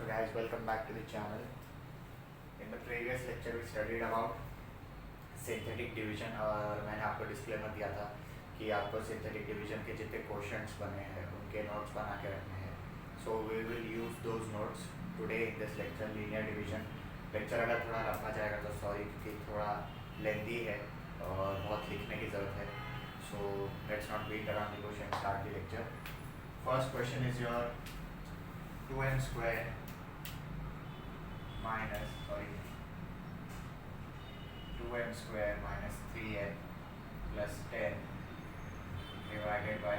guys, welcome back to the channel. In the previous lecture we studied about synthetic division और मैंने आपको disclaimer दिया था कि आपको सिंथेटिक डिवीजन के जितने क्वेश्चंस बने हैं उनके नोट्स बना के रखने हैं. So we will use those notes today in this lecture. Linear division lecture अगर थोड़ा लंबा जाएगा तो सॉरी, क्योंकि थोड़ा लेंदी है और बहुत लिखने की ज़रूरत है. So let's not beat around the bush and start the lecture. First question is your 2m square minus 2m square minus 3m plus 10 divided by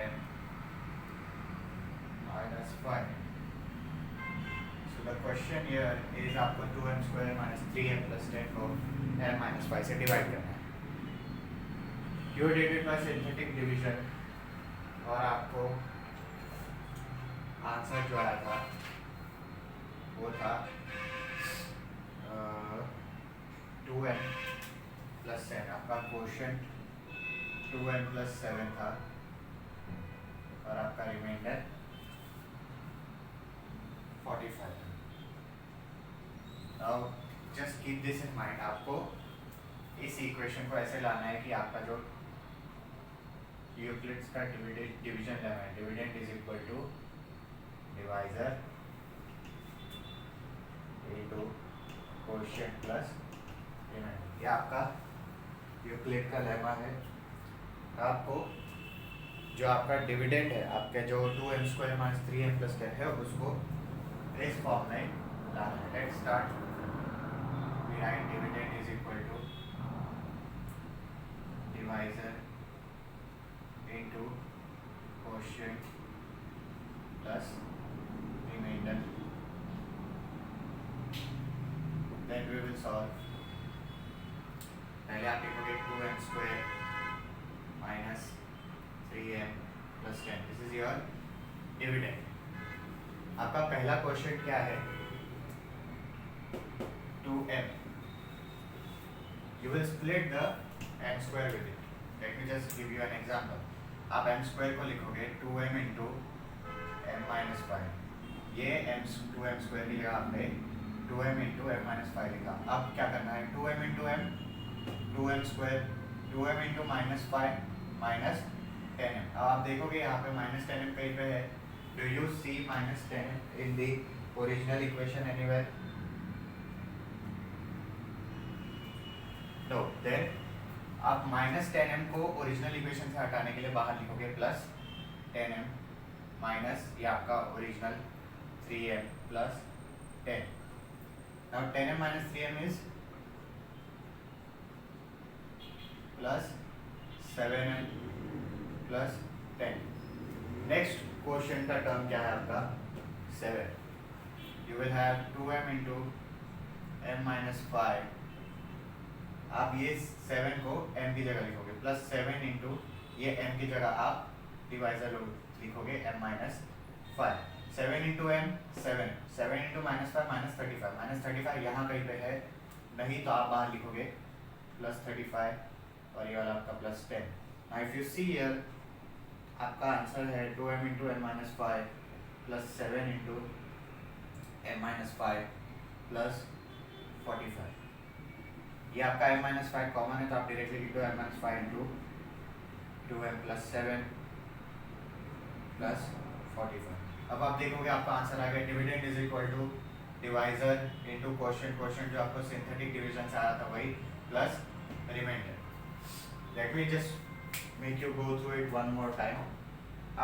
m minus 5. So the question here is आपको 2m square minus 3m plus 10 को m minus 5 से divide करना है. You did it by synthetic division और आपको answer जो आया था वो था 2m प्लस 10. आपका क्वोशंट 2m प्लस 7 था और आपका remainder 45. Now just keep this in mind. आपको इस इक्वेशन को ऐसे लाना है कि आपका जो यूक्लिड्स का डिवीजन लेना है. Dividend is equal to divisor into quotient plus remainder. ये आपका यूक्लिड का लेमा है. आपको जो आपका डिविडेंड है, आपके जो 2m square minus 3m plus 10 है, उसको इस फॉर्म में लाना है. Let's start. We write dividend is equal to divisor into quotient plus remainder. Then we will solve. पहले आप लिखोगे 2m square minus 3m plus 10. This is your dividend. आपका पहला क्वेश्चन क्या है? 2m. You will split the m square with it. Let me just give you an example. आप m square को लिखोगे 2m into m minus 5. ये 2m square की जगह आपने 2m इंटू m माइनस 5 लिखा. अब क्या करना है? 2m into m 2m square 2m into minus 5 minus 10m. अब आप देखोगे यहाँ पे माइनस 10m कहीं पे है. Do you see minus 10m in the original equation anywhere? No. Then आप माइनस 10m को ओरिजिनल इक्वेशन से हटाने के लिए बाहर लिखोगे प्लस 10m माइनस ये आपका original 3m plus 10. Now 10m minus 3m is plus 7m plus 10. Next quotient का टर्म क्या है आपका? 7. You will have 2m into m minus 5. आप ये 7 को m की जगह लिखोगे प्लस 7 इंटू ये m की जगह आप डिवाइजर लिखोगे m minus 5. 7 into m 7 into minus 5 minus 35. Minus 35 यहाँ कहीं पे है, नहीं तो आप बाहर लिखोगे प्लस 35 और ये वाला आपका plus 10. Now if you see here आपका आंसर है 2m into m minus 5 plus 7 into m minus 5 plus 45. ये आपका m माइनस 5 कॉमन है तो आप डायरेक्टली लिख दो m minus 5 into 2m plus 7 plus 45. अब आप देखोगे आपका आंसर आ गया. Dividend is equal to divisor into quotient. Quotient जो आपको सिंथेटिक डिवीजन से आया था वही plus remainder. Let me just make you go through it one more time.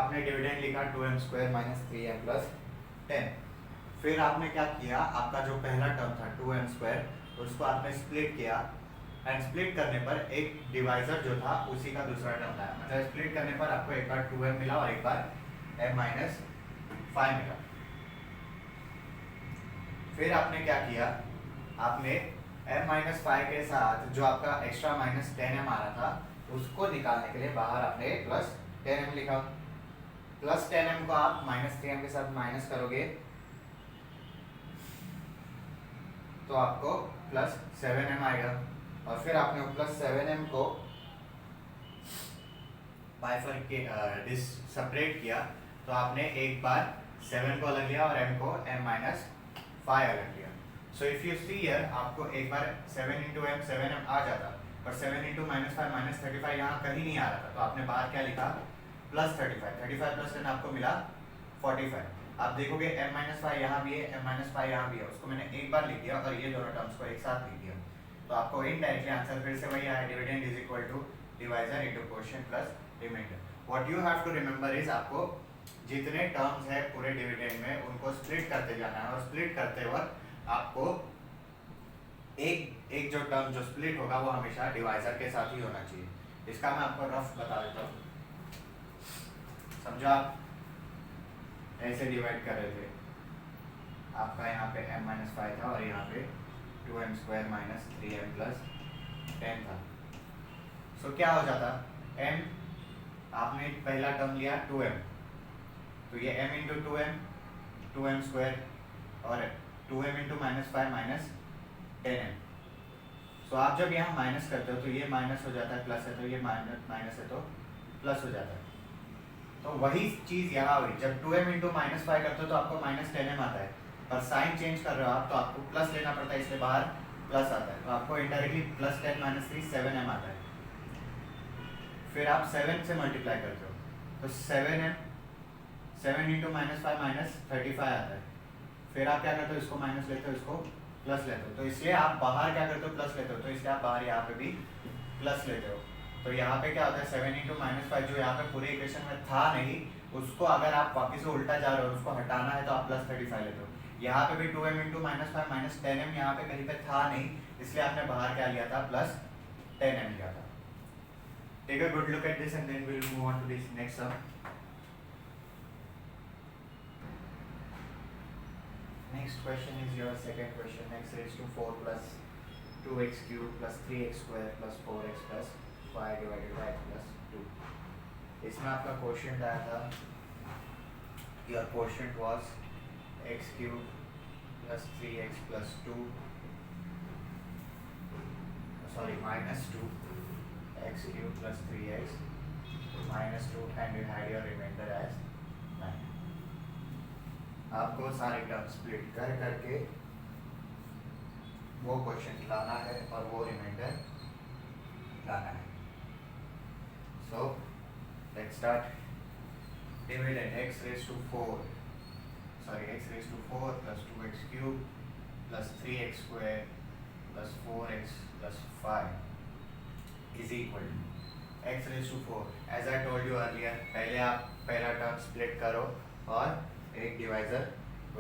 आपने डिविडेंड लिखा 2m square minus 3m plus 10. फिर आपने क्या किया? आपका जो पहला टर्म था 2m स्क्वायर उसको आपने स्प्लिट किया एंड स्प्लिट करने पर एक डिवाइजर जो था उसी का दूसरा टर्म लाया. मतलब स्प्लिट करने पर आपको एक बार 2m मिला और एक बार m माइनस 5 मिला. फिर आपने क्या किया? आपने m माइनस 5 के साथ जो आपका एक्स्ट्रा माइनस 10m आ रहा था उसको निकालने के लिए बाहर आपने प्लस 10m लिखा. प्लस 10m को आप माइनस 3m के साथ माइनस करोगे तो आपको प्लस 7m आएगा. और फिर आपने प्लस 7m को बाइफरकेट सेपरेट किया तो आपने एक बार 7 को अलग लिया और m को m-5 अलग लिया। So if you see here आपको एक बार 7 इंटू एम 7m आ जाता, पर 7 इंटू -5 -35 यहाँ कहीं नहीं आ रहा था, तो आपने बाहर क्या लिखा +35, 35 प्लस 10 आपको मिला 45। आप देखोगे m-5 यहाँ भी है, m-5 यहाँ भी है, उसको मैंने एक बार लिख दिया और ये दोनों टर्म्स को एक साथ लिख दिया, तो आपको इनडायरेक्टली आंसर फिर से वही आया, dividend is equal to divisor into quotient plus remainder. What you have to remember is आपको जितने टर्म्स है पूरे डिविडेंड में उनको स्प्लिट करते जाना है, और स्प्लिट करते वक्त आपको एक जो टर्म जो स्प्लिट होगा वो हमेशा डिवाइजर के साथ ही होना चाहिए। इसका मैं आपको रफ बता देता हूँ। समझो आप ऐसे डिवाइड कर रहे थे, आपका यहाँ पे m-5 था और यहाँ पे 2m² - 3m + 10 था। सो क्या हो जाता, m आपने पहला टर्म लिया 2m, तो ये m इंटू 2m 2m² और 2m इंटू -5 - 10m। सो आप जब यहाँ माइनस करते हो तो ये माइनस हो जाता है, प्लस है तो ये माइनस है तो प्लस हो जाता है। तो वही चीज़ यहाँ हुई, जब 2m इंटू -5 करते हो तो आपको -10m आता है, पर साइन चेंज कर रहे हो आप तो आपको प्लस लेना पड़ता है, इसलिए बाहर प्लस आता है, तो आपको इनडायरेक्टली +10 - 3 7m आता है। फिर आप 7 से मल्टीप्लाई करते हो तो 7 इंटू -5 -35 आता है। फिर आप क्या करते हो, इसको माइनस लेते हो, इसको प्लस लेते हो, तो इसलिए आप बाहर क्या करते हो, प्लस लेते हो, तो इसलिए आप बाहर यहाँ पे भी प्लस लेते हो। तो यहाँ पे क्या होता है 7 इंटू -5 जो यहाँ पे पूरे इक्वेशन में था नहीं, उसको अगर आप वापस से उल्टा जा रहे हो, उसको हटाना है तो आप +35 लेते हो। यहाँ पे भी 2m इंटू -5 - 10m यहाँ पे कहीं पे था नहीं, इसलिए आपने बाहर क्या लिया था, +10m लिया था। Take a good look at this and then we'll move on to this next sum. Next question is your second question, x raised to 4 plus 2x cubed plus 3x square plus 4x plus 5 divided by x plus 2. इसमें आपका question आया था, your quotient was x cubed plus 3x plus 2, sorry minus 2 x cubed plus 3x minus 2 and you had your remainder as 9. आपको सारे term split कर करके वो question लाना है और वो रिमाइंडर लाना है। So let's start. Dividend x raised to 4 plus 2x cubed plus 3x square plus 4x plus 5 is equal to x raised to 4। As I told you earlier, पहले आप पहला टर्म स्प्लिट करो और एक डिवाइजर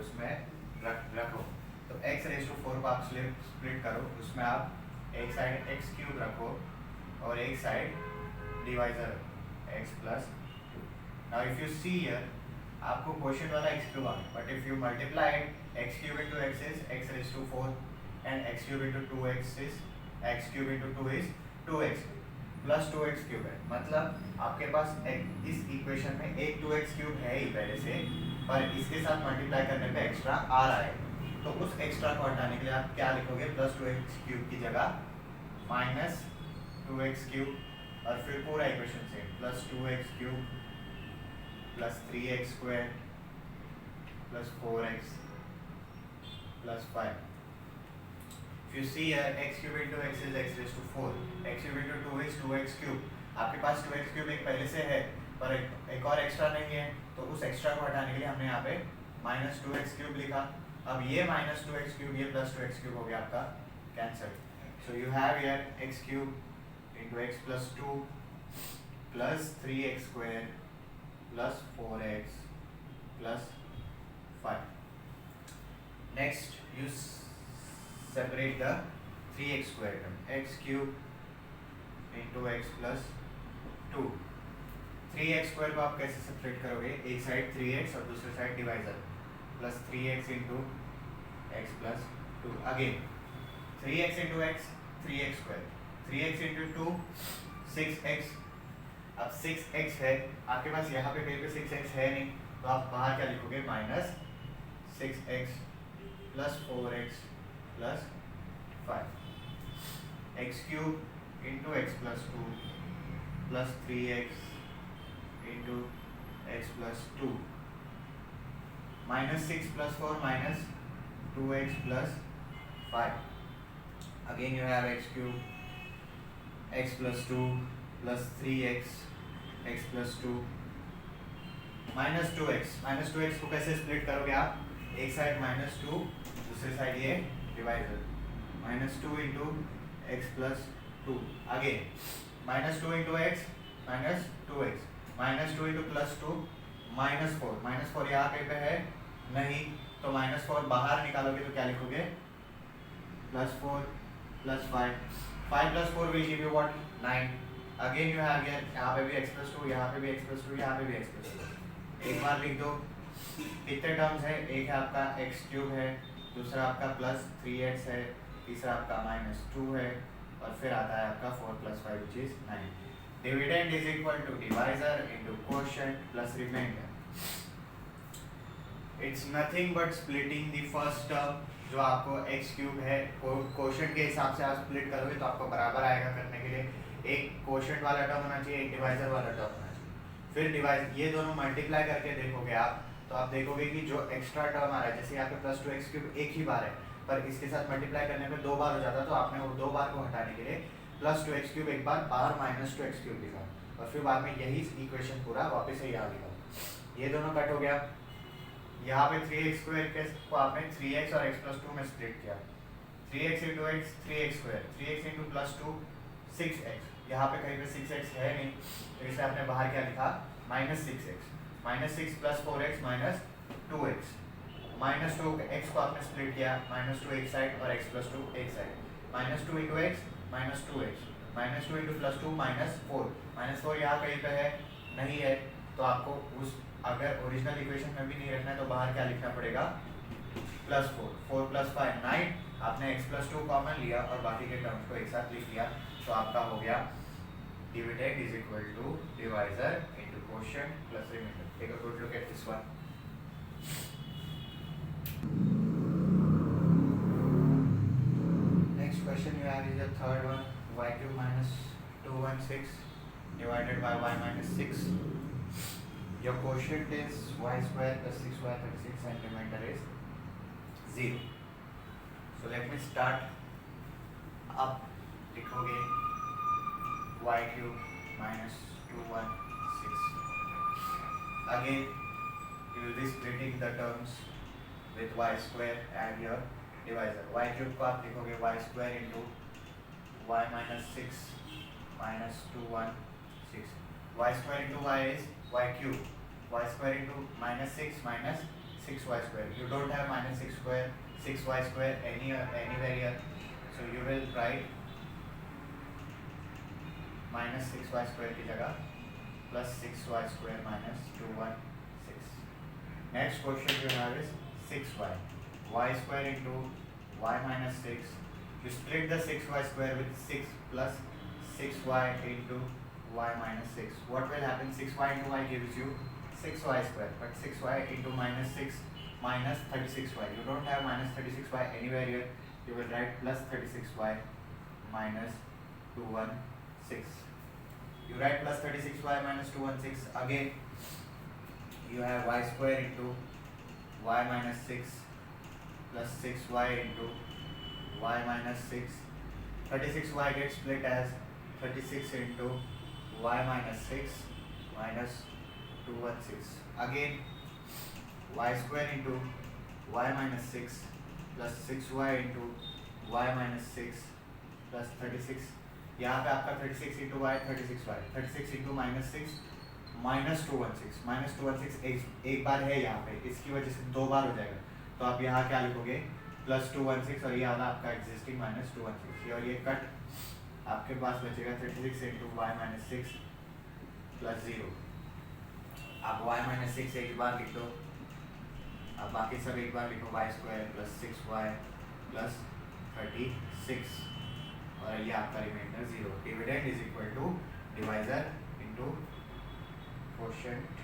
उसमें रखो। तो x raised to 4 को आप स्प्लिट करो, उसमें आप एक साइड x क्यूब रखो और एक side divisor x plus 2। Now if you see here, आपको क्वेश्चन वाला x क्यूब आ गया, but if you multiply x cube into x is x raised to 4 and x cube into 2x is x cube into 2 is 2x plus 2x cube है। मतलब आपके पास इस equation में एक 2x cube है ही पहले से, पर इसके साथ मल्टीप्लाई करने पे एक्स्ट्रा आ रहा है, तो उस एक्स्ट्रा को हटाने के लिए आप क्या लिखोगे, प्लस 2x क्यूब की जगह माइनस 2x क्यूब और फिर पूरा इक्वेशन से plus 2x cube plus 3x square plus 4x plus 5। If you see here, x cube into x is x raised to 4, x cube into 2 is 2x cube। आपके पास 2x cube एक पहले से है, पर एक और एक्स्ट्रा नहीं है, तो उस एक्स्ट्रा को हटाने के लिए हमने यहाँ पे माइनस 2x क्यूब लिखा। अब ये माइनस 2x क्यूब ये प्लस 2x क्यूब हो गया आपका cancel. So you have here x cube into x plus 2 plus 3x square plus 4x plus 5। Next you separate the 3x square term, x cube into x plus 2। 3x square को आप कैसे separate करोगे, एक side 3x और दूसरी side divisor plus 3x into x plus 2। Again 3x into x 3x square, 3x into 2 6x। अब 6x है आपके पास, यहाँ पे कहीं पे 6x है नहीं, तो आप बाहर क्या लिखोगे, minus 6x plus 4x plus 5। x cube into x plus 2 plus 3x into x plus 2 -6 plus 4 minus 2x plus 5. Again you have x cube, x plus 2 plus 3x, x plus 2 minus 2x. Minus 2x को कैसे split करोगे आप? एक side -2, दूसरी side ये divisor -2 into x plus 2. Again -2 into x -2x, -2 into plus 2 -4. -4 यहाँ कहीं पे है नहीं, तो -4 बाहर निकालोगे तो क्या लिखोगे? +4 +5. 5 + 4 will give you what? 9. Again you have here, यहाँ पे भी x plus 2, यहाँ पे भी x plus 2, यहाँ पे भी x plus 2. एक बार लिख दो. कितने टर्म्स है? एक है आपका x क्यूब है, दूसरा आपका प्लस 3x है, तीसरा आपका -2 है, और फिर आता है आपका 4 + 5 which is 9. Dividend is equal to divisor into quotient plus remainder. It's nothing but splitting the first term. जो आपको x क्यूब है, क्वोशंट के हिसाब से आप स्प्लिट करोगे तो आपको बराबर आएगा. करने के लिए एक क्वोशंट वाला टर्म होना चाहिए, एक डिवाइजर वाला टर्म होना चाहिए. फिर डिवाइज ये दोनों मल्टीप्लाई करके देखोगे आप, तो आप देखोगे कि जो एक्स्ट्रा टर्म आ रहा है, जैसे यहाँ पे +2x क्यूब एक ही बार है, पर इसके साथ मल्टीप्लाई करने पे 2 बार हो जाता, तो आपने वो 2 बार को हटाने के लिए +2x क्यूब एक बार बाहर -2x क्यूब लिखा, और फिर बाद में यही इक्वेशन पूरा वापस से यहाँ लिखा. ये दोनों कट हो गया. यहाँ पे 3x² को आपने 3x और x + 2 में स्प्लिट किया. 3x into x 3x², 3x into +2 6x. यहाँ पे कहीं पे 6x है नहीं, तो इसे आपने बाहर क्या लिखा? -6x. -6 + 4x -2x. -2x को आपने स्प्लिट किया, -2 एक साइड और x + 2 एक side. -2 into x -2x, -2 into +2 -4. -4 यहाँ कहीं पे है नहीं है, तो आपको उस अगर ओरिजिनल इक्वेशन में भी नहीं रखना है तो बाहर क्या लिखना पड़ेगा? +4. 4 + 5 9. आपने x + 2 कॉमन लिया और बाकी के टर्म्स को एक साथ लिख लिया, तो आपका हो गया dividend is equal to divisor into quotient plus remainder. Take a good look at this one. Next question you have is the third one. Y cube minus 216 divided by y minus 6. Your quotient is y square plus 6y 36 and remainder is 0. So let me start. Up लिखोगे y cube minus 216. Again you will be splitting the terms with y square and your divisor. Y cube को आप लिखोगे y square into y minus 6 minus 216. Y square into y is y cube. Y square into -6 minus 6y square. You don't have -6 square, 6y square anywhere here. So you will write -6y square की जगह plus 6y square minus 216. Next question you have is 6y. Y square into y minus 6. You split the 6y square with 6 plus 6y into y minus 6. What will happen? 6y into y gives you 6y square, but 6y into -6 minus 36y. You don't have -36y anywhere here. You will write plus 36y minus 216. You write plus 36y minus 216. Again, you have y square into y minus 6 plus 6y into y minus 6. 36y gets split as 36 into y minus 6 minus 216. Again, y square into y minus 6 plus 6y into y minus 6 plus 36. यहाँ पे आपका 36 into y 36y, 36 into -6 minus 216 एक बार है यहाँ पे, इसकी वजह से 2 बार हो जाएगा, तो आप यहाँ क्या लिखोगे? प्लस 216 और ये वाला आपका एग्जिस्टिंग -216, और ये कट आपके पास बचेगा 36 into y minus 6 plus 0. आप y minus 6 एक बार लिख दो, अब बाकी सब एक बार लिखो, y square plus 6y plus 36, और ये आपका remainder 0. Dividend is equal to divisor into quotient,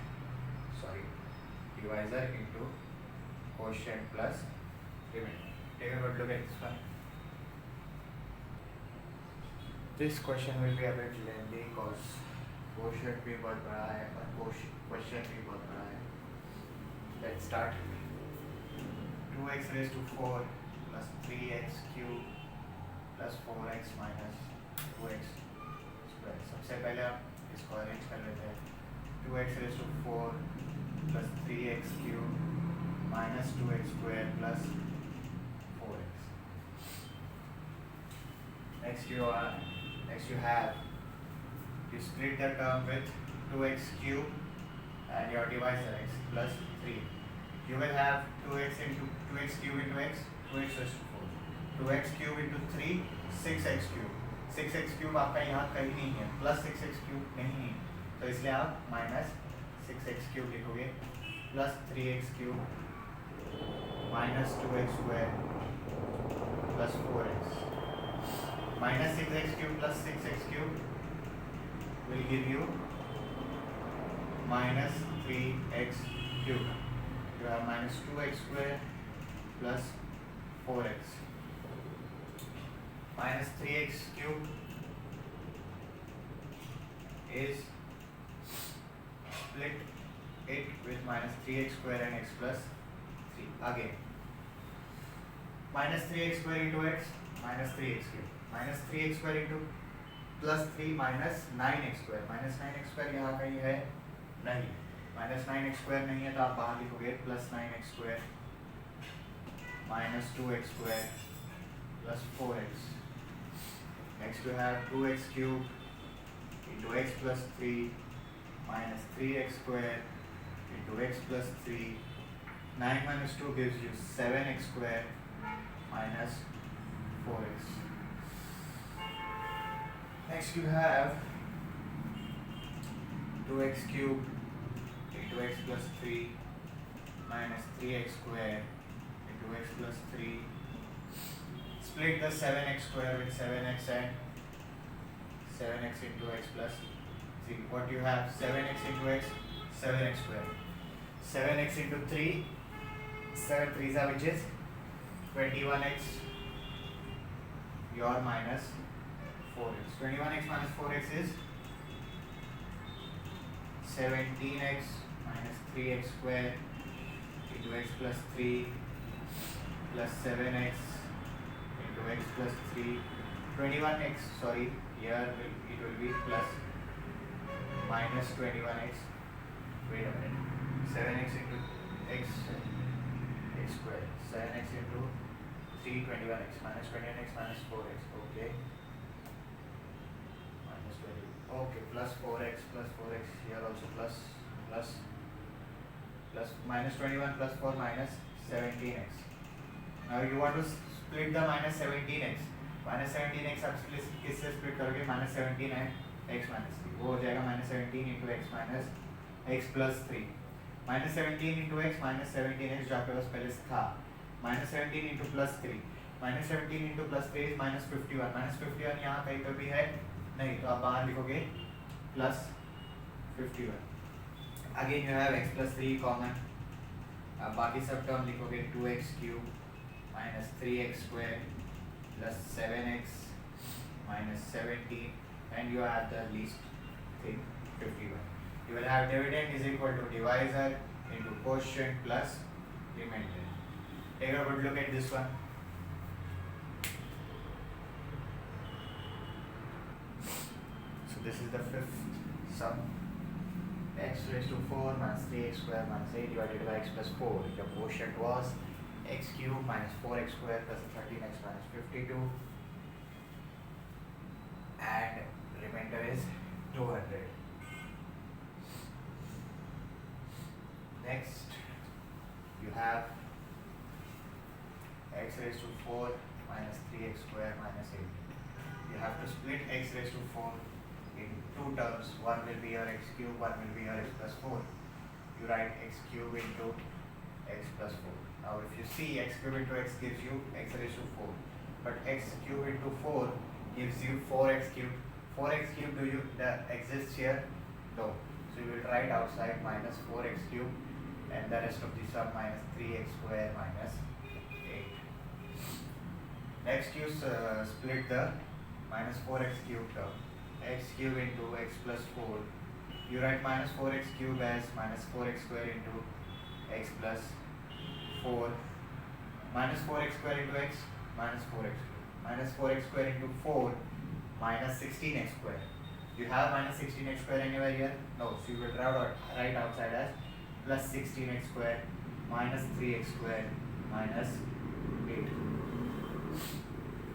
divisor into quotient plus remainder. Take a good look at this one. This question will be a bit lengthy because quotient भी बहुत बड़ा है और quotient भी बहुत बड़ा है. Let's start. 2x raised to 4 plus 3x cube plus 4x minus 2x square. सबसे पहले आप इसको अरेंज कर लेते हैं. 2x raised to 4 plus 3x cube minus 2x square plus 4x. Next you have you split the term with 2x cube and your divisor x plus 3. You will have 2x cube into x, 2x raised to 4. 2x cube into 3, 6x cube. 6x cube आपका यहाँ कहीं नहीं है, plus 6x cube नहीं है, तो इसलिए आप माइनस 6x cube लिखोगे, plus 3x cube minus 2x square plus 4x. Minus 6x cube plus 6x cube will give you minus 3x cube. You have minus 2x square plus 4x. Minus 3x cube is split it with minus 3x square and x plus 3. Again, minus 3x square into x minus 3x cube. Minus 3x square into plus 3 minus 9x square. Minus 9x square यहाँ कहीं है नहीं. Minus 9x square नहीं है तो आप बाहर लिखोगे plus 9x square minus 2x square plus 4x. Next you have 2x cube into x plus 3 minus 3x square into x plus 3. 9 minus 2 gives you 7x square minus 4x. Next you have 2x cube into x plus 3 minus 3x square into x plus 3. Split the 7x square with 7x and 7x into x plus 3. What you have? 7x into x, 7x square. 7x into 3, 7 3s are which is 21x, your minus 4x. 21x minus 4x is 17x minus 3x square into x plus 3 plus 7x into x plus 3. 21x, sorry, here it will be plus minus 21x. Wait a minute. 7x into x square. 7x into 3 21x minus 21x minus 4x. Okay. Minus 20. Okay, plus 4x plus 4x. Here also plus minus 21 plus 4 minus 17x. Now you want to split the minus 17x. Minus 17x आप किससे split करोगे? Minus 17 है x minus 3. वो हो जाएगा minus 17 into x minus x plus 3. Minus 17 into x minus 17x जो आपके पास पहले से था. Minus 17 into plus 3. Minus 17 into plus 3 is minus 51. Minus 51 यहाँ कहीं पर भी है नहीं, तो आप बाहर लिखोगे plus 51. Again you have x plus 3 common. अब बाकी सब टर्म लिखोगे 2x cube minus 3x square plus 7x minus 17, and you have the least thing 51. You will have dividend is equal to divisor into quotient plus remainder. Take a good look at this one. So this is the fifth sum. X raised to 4 minus 3x square minus 8 divided by x plus 4. Your quotient was x cube minus 4x square plus 13x minus 52, and remainder is 200. Next you have x raised to 4 minus 3x square minus 8. You have to split x raised to 4 in two terms. One will be your x cube, one will be your x plus 4. You write x cube into x plus 4. Now if you see x cube into x gives you x raised to 4, but x cube into 4 gives you 4x cube. 4x cube exists here? No. So you will write outside minus 4x cube, and the rest of the sum minus 3x square minus 8. Next you split the minus 4x cube term. X cube into x plus 4. You write minus 4x cube as minus 4x square into x plus 4 minus 4x square into x, minus 4x square. Minus 4x square into 4, minus 16x square. You have minus 16x square anywhere here? No, so you will write outside as plus 16x square minus 3x square minus 8.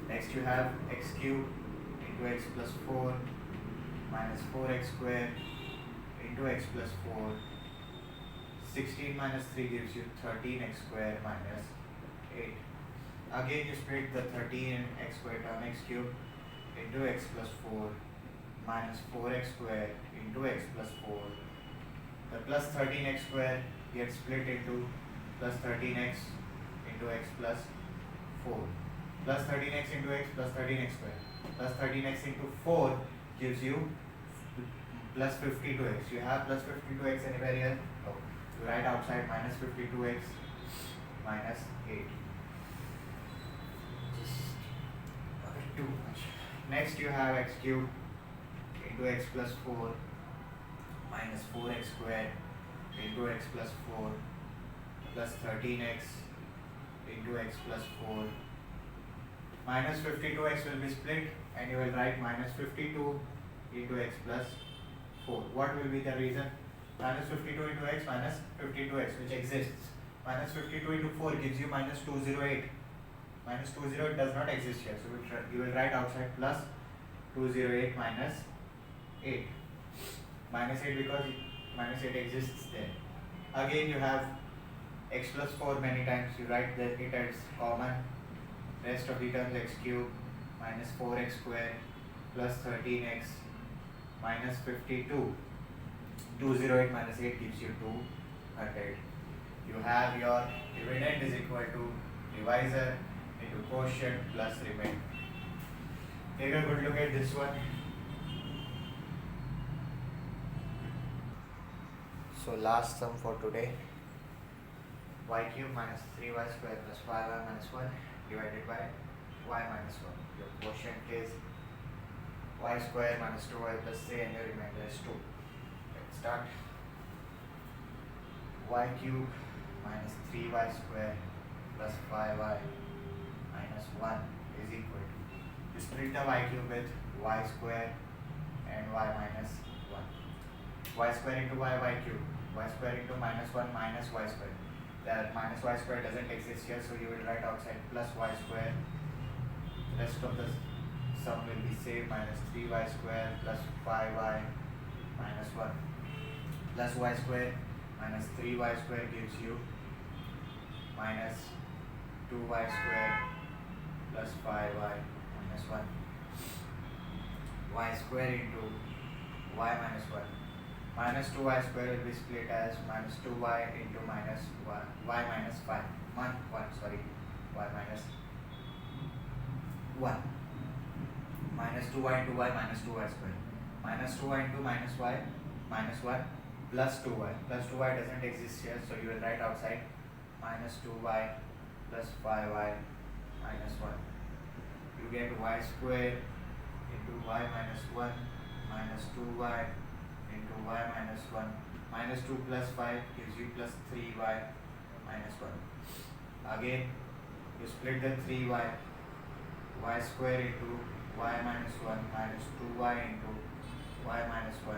Next you have x cube into x plus 4 minus 4x square into x plus 4. 16 minus 3 gives you 13x square minus 8. Again you split the 13x square term x cube into x plus 4 minus 4x square into x plus 4. The plus 13x square gets split into plus 13x into x plus 4. Plus 13x into x plus 13x square. Plus 13x into 4 gives you plus 52x. You have plus 52x anywhere here? No. You write outside minus 52x minus 8. Just a bit too much. Next you have x cube into x plus 4 minus 4x square into x plus 4 plus 13x into x plus 4. Minus 52x will be split and you will write minus 52 into x plus 4. What will be the reason? Minus 52 into x minus 52x, which exists. Minus 52 into 4 gives you minus 208. Minus 208 does not exist here, so you will write outside plus 208 minus 8. Minus 8 because minus 8 exists there. Again you have x plus 4 many times, you write that it as common. Rest of the terms x cube minus 4x square plus 13x minus 52. 208 minus 8 gives you 200. You have your dividend is equal to divisor into quotient plus remainder. Take a good look at this one. So last sum for today, y cube minus 3y square plus 5y minus 1 divided by y minus 1. Your quotient is y square minus 2y plus 3 and your remainder is 2. Let's start. Y cube minus 3y square plus 5y minus 1 is equal to, you split the y cube with y square and y minus 1. Y square into y cube. Y square into minus 1 minus y square. That minus y square doesn't exist here, so you will write outside plus y square. Rest of the sum will be same, minus 3y square plus 5y minus 1 plus y square minus 3y square gives you minus 2y square plus 5y minus 1. Y square into y minus 1. Minus 2y square will be split as minus 2y into minus y minus 5. 1, sorry, y minus 1. Minus 2y into y minus 2y square. Minus 2y into minus y minus 1 plus 2y. Plus 2y doesn't exist here, so you will write outside minus 2y plus 5y minus 1. You get y square into y minus 1 minus 2y into y minus 1. Minus 2 plus 5 gives you plus 3y minus 1. Again, you split the 3y. Y square into y minus 1 minus 2y into y minus 1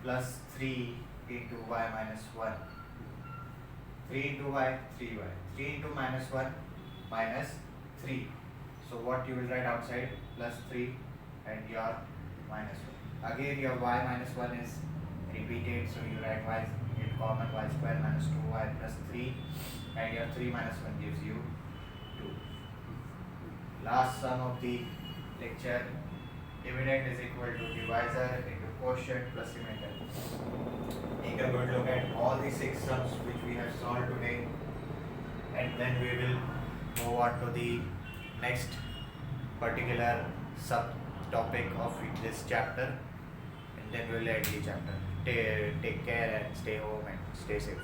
plus 3 into y minus 1. 3 into y, 3y. 3 into minus 1 minus 3. So what you will write outside? Plus 3 and your minus 1. Again your y minus 1 is repeated, so you write y in common, y square minus 2y plus 3 and your 3 minus 1 gives you 2. Last sum of the lecture, dividend is equal to divisor into quotient plus remainder. Take a good look at all the 6 sums which we have solved today, and then we will move on to the next particular subtopic of this chapter, and then we will end the chapter. Take care and stay home and stay safe.